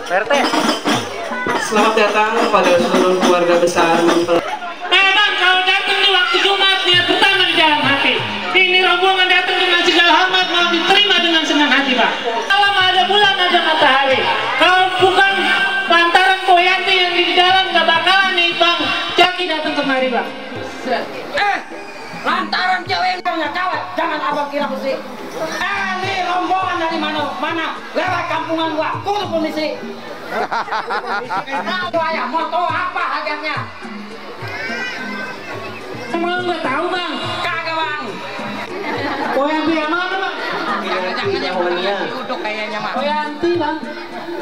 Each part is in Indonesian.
RT. Selamat datang kepada seluruh keluarga besar. Bang, kalau datang di waktu Jumat, niat pertama di dalam hati. Ini rombongan datang dengan segala hormat, mau diterima dengan senang hati, Bang. Kalau ada bulan, ada matahari. Kalau bukan lantaran Poyanti yang di dalam, gak bakalan nih, Bang Jaki datang kemari, Bang. Lantaran cewek yang punya cewek, jangan abang kira mesti. Ini rombongan dari mana? Lewat kampungan gua, kudu polisi. Nah, itu ayah, moto apa harganya? Emang nggak tahu, Bang? Kagak, Bang. Poyanti yang mana, Bang? Jangan uduk kayaknya, Mak. Poyanti, Bang.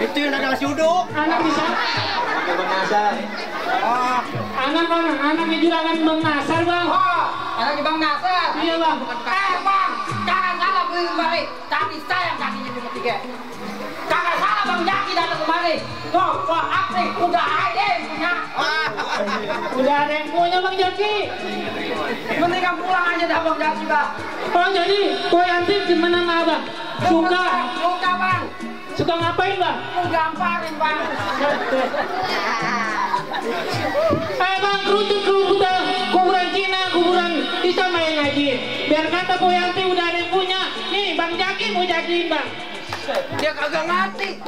Itu yang ada nasi uduk. Anak bisa. Oh, Anaknya juragan Bang Nasar, Bang. anaknya Bang Nasar. Iya, Bang. Bang, jangan salah beli kembali. Tapi sayang kakinya cuma 3. Kagak salah Bang Jaki datang kemari. Tuh, Apri, udah ada yang punya. Udah ada yang punya, Bang Jaki. Mendingan pulang aja dah Bang Jaki, Bang. Oh, jadi Poyanti gimana sama Abang? Suka? Suka, Bang. Suka ngapain, Bang? Gamparin, Bang. Bang, kerucut kuburan Cina, kuburan bisa main lagi. Biar kata Poyanti udah ada yang punya. Nih, Bang Jaki mau jadiin, Bang. Dia kagak ngerti.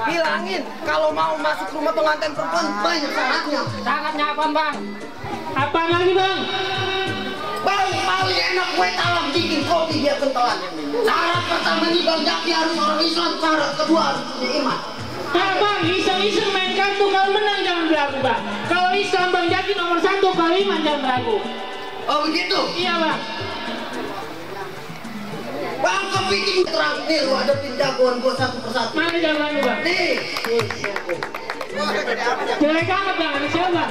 Bilangin kalau mau masuk rumah pengantin perempuan banyak syaratnya. Syaratnya apa, Bang? Apa lagi, Bang? Bang, paling enak gue talam bikin kopi biar kentelan. Syarat pertama nih Bang Jaki harus orang Islam. Syarat kedua harus punya iman. Bang, iseng-iseng main kartu, kalau menang jangan beragu, Bang. Kalau Islam Bang Jaki nomor 1, kalau iman jangan beragu. Oh begitu? Iya, Bang. Bang, kepiting terang. Nih, lu hadapin jagoan gue satu persatu. Mana jawabannya, Bang? Nih. Jelek amat, Bang. Ada siapa?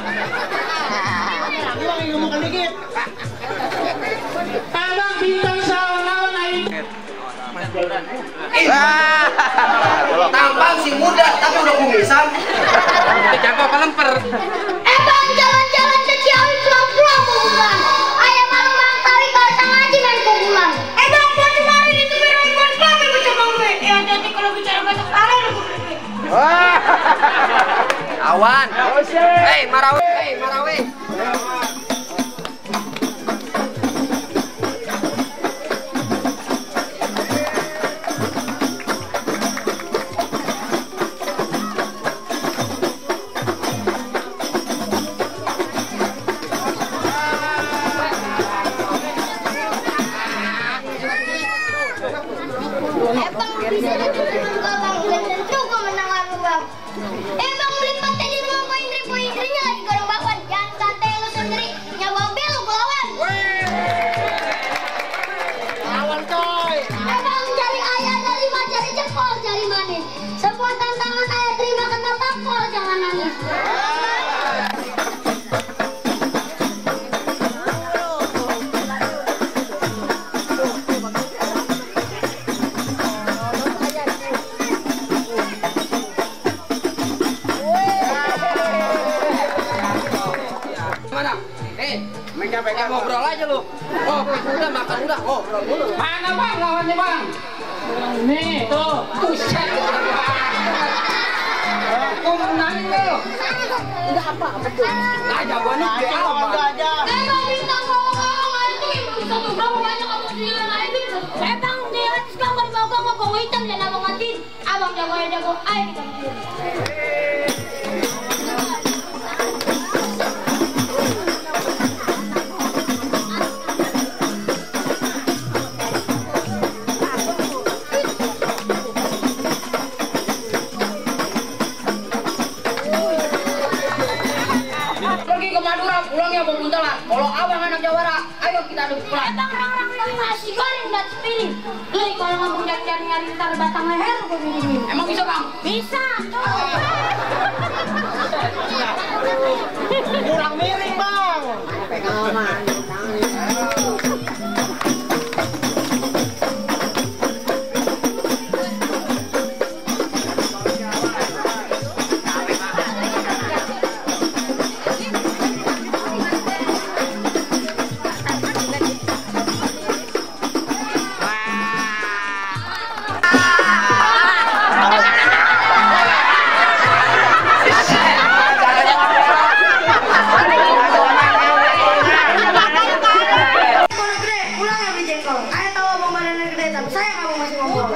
Bang, ngomongkan dikit. Bang, bintang lawan air. Tampang si muda, tapi udah kumisan. Jago apa lemper? Bang, jalan-jalan ke Ciawi pulang-pulang kuburan. Ayah malu Bang Tawi kalau sang ngaji main kuburan. Bang, buat kemarin itu perempuan pakai baca Bang gue. Hati-hati kalau bicara baca kepala udah gue. Awan. Hei, Marawi. Bang, bisa juga Bang, belum tentu kemenangan lu Bang. Bang, beli pate di rumah poin-poinnya lagi goreng bakwan. Jangan kata lu sendiri, nyawa belu lawan. Lawan coy. Bang, cari ayah dari mana, cari jempol, cari manis. Semua tantangan ayah terima kena tampol, jangan nangis. Pegang ngobrol aja lu. Oh, udah makan udah. Ngobrol dulu. Mana Bang lawannya Bang? Nih, tuh. Buset. Kok menangin lu? Udah apa tuh? Nah, jagoannya dia apa? Bang, bintang ngomong-ngomong itu satu berapa banyak kamu sendirian aja itu. Bang, dia sekarang baru bawa kau hitam dan abang ngatin. Abang jago ayo kita. Pergi ke Madura, pulangnya Bang Buntelan. Kalau abang anak Jawara, ayo kita adu pulang. Bang, orang-orang yang nasi goreng dan sepiring. Lu kalau ngomong jangan nyari ntar batang leher gue begini. Emang bisa Bang? Bisa. Kurang miring Bang. kamu masih ngomong.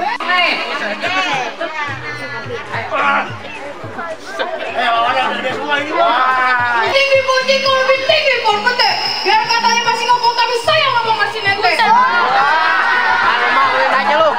Tinggi pun tinggi lebih tinggi pun betul. Biar katanya masih ngomong tapi saya ngomong masih nete. Mau aja lu.